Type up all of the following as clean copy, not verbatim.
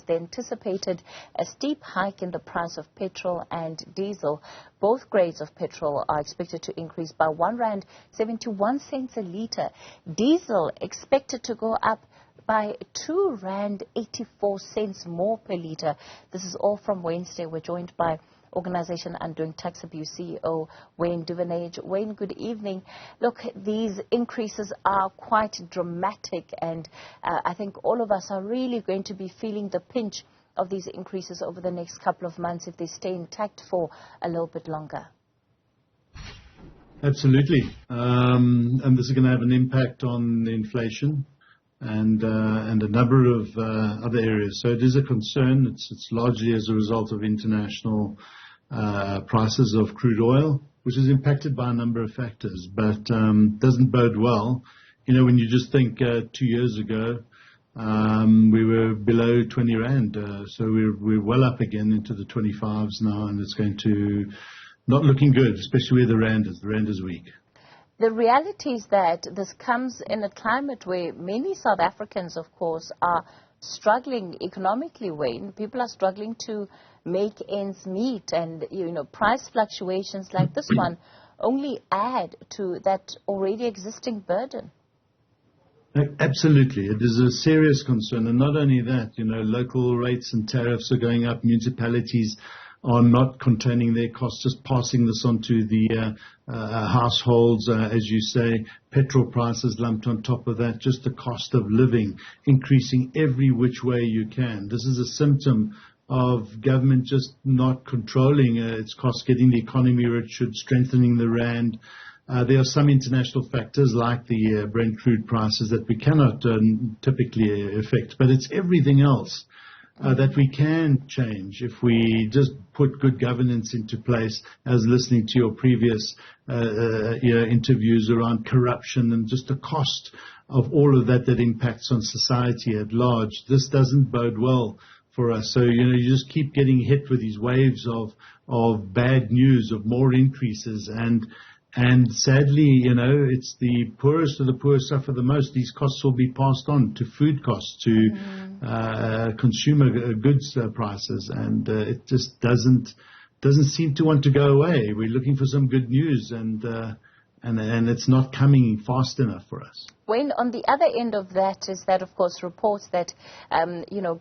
they anticipated a steep hike in the price of petrol and diesel. Both grades of petrol are expected to increase by R1.71 a litre. Diesel expected to go up by R2.84 more per litre. This is all from Wednesday. We're joined by Organization Undoing Tax Abuse CEO Wayne Duvenage. Wayne, good evening. Look, these increases are quite dramatic, and I think all of us are really going to be feeling the pinch of these increases over the next couple of months if they stay intact for a little bit longer. Absolutely. And this is going to have an impact on inflation and a number of other areas. So it is a concern. It's largely as a result of international prices of crude oil, which is impacted by a number of factors, but doesn't bode well. You know, when you just think 2 years ago, we were below 20 Rand, so we're well up again into the 25s now, and it's going to not looking good, especially where the Rand is. The Rand is weak. The reality is that this comes in a climate where many South Africans, of course, are struggling economically, Wayne. People are struggling to make ends meet, and, you know, price fluctuations like this one only add to that already existing burden. Absolutely. It is a serious concern. And not only that, you know, local rates and tariffs are going up. Municipalities are not containing their costs, just passing this on to the households, as you say. Petrol prices lumped on top of that, just the cost of living increasing every which way you can. This is a symptom of government just not controlling its costs, getting the economy where it should, strengthening the Rand. There are some international factors like the Brent crude prices that we cannot typically affect, but it's everything else that we can change if we just put good governance into place. As listening to your previous interviews around corruption and just the cost of all of that impacts on society at large, this doesn't bode well for us. So, you know, you just keep getting hit with these waves of bad news, of more increases, and sadly, you know, it's the poorest of the poor suffer the most. These costs will be passed on to food costs, to consumer goods prices, and it just doesn't seem to want to go away. We're looking for some good news, and it's not coming fast enough for us. Wayne, on the other end of that is that, of course, reports that,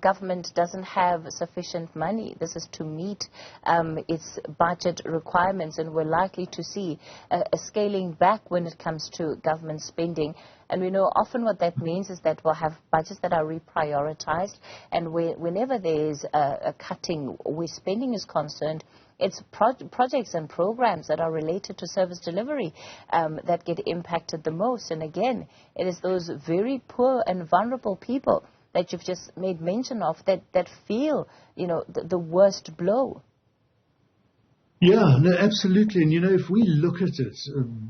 government doesn't have sufficient money. This is to meet its budget requirements, and we're likely to see a scaling back when it comes to government spending. And we know often what that means is that we'll have budgets that are reprioritized, and whenever there is a cutting where spending is concerned, it's projects and programs that are related to service delivery that get impacted the most. And again, it is those very poor and vulnerable people that you've just made mention of that feel, you know, the worst blow. Yeah, no, absolutely. And, you know, if we look at it,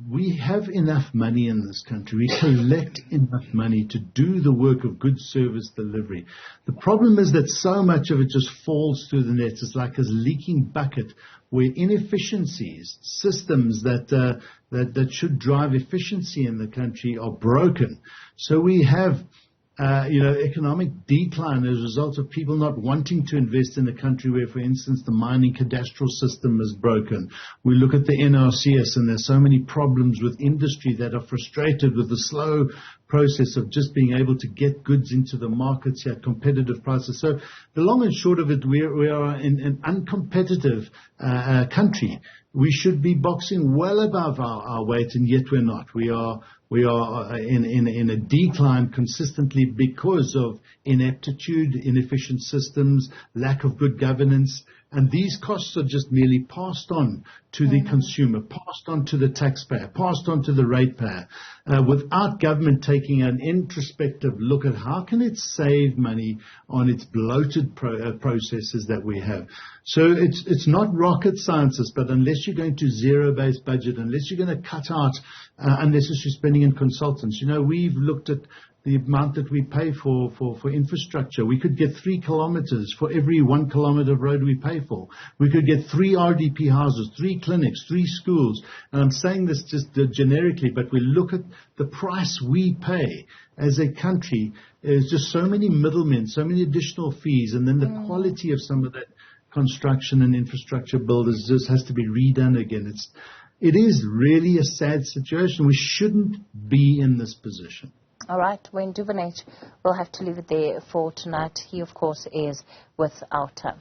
we have enough money in this country. We collect enough money to do the work of good service delivery. The problem is that so much of it just falls through the net. It's like a leaking bucket where inefficiencies, systems that should drive efficiency in the country are broken. So we have economic decline as a result of people not wanting to invest in a country where, for instance, the mining cadastral system is broken. We look at the NRCS, and there's so many problems with industry that are frustrated with the slow process of just being able to get goods into the markets at competitive prices. So the long and short of it, we are in an uncompetitive country. We should be boxing well above our weight, and yet we're not. We are in a decline consistently because of ineptitude, inefficient systems, lack of good governance, and these costs are just merely passed on to the consumer, passed on to the taxpayer, passed on to the ratepayer, without government taking an introspective look at how can it save money on its bloated processes that we have. So it's not rocket sciences, but unless you're going to zero-based budget, unless you're going to cut out unnecessary spending in consultants, you know, we've looked at the amount that we pay for infrastructure. We could get 3 kilometers for every 1 kilometer of road we pay for. We could get 3 RDP houses, 3 clinics, 3 schools. And I'm saying this just generically, but we look at the price we pay as a country. There's just so many middlemen, so many additional fees, and then the quality of some of that construction and infrastructure build just has to be redone again. It is really a sad situation. We shouldn't be in this position. All right, Wayne Duvenage, we'll have to leave it there for tonight. He, of course, is with Outa.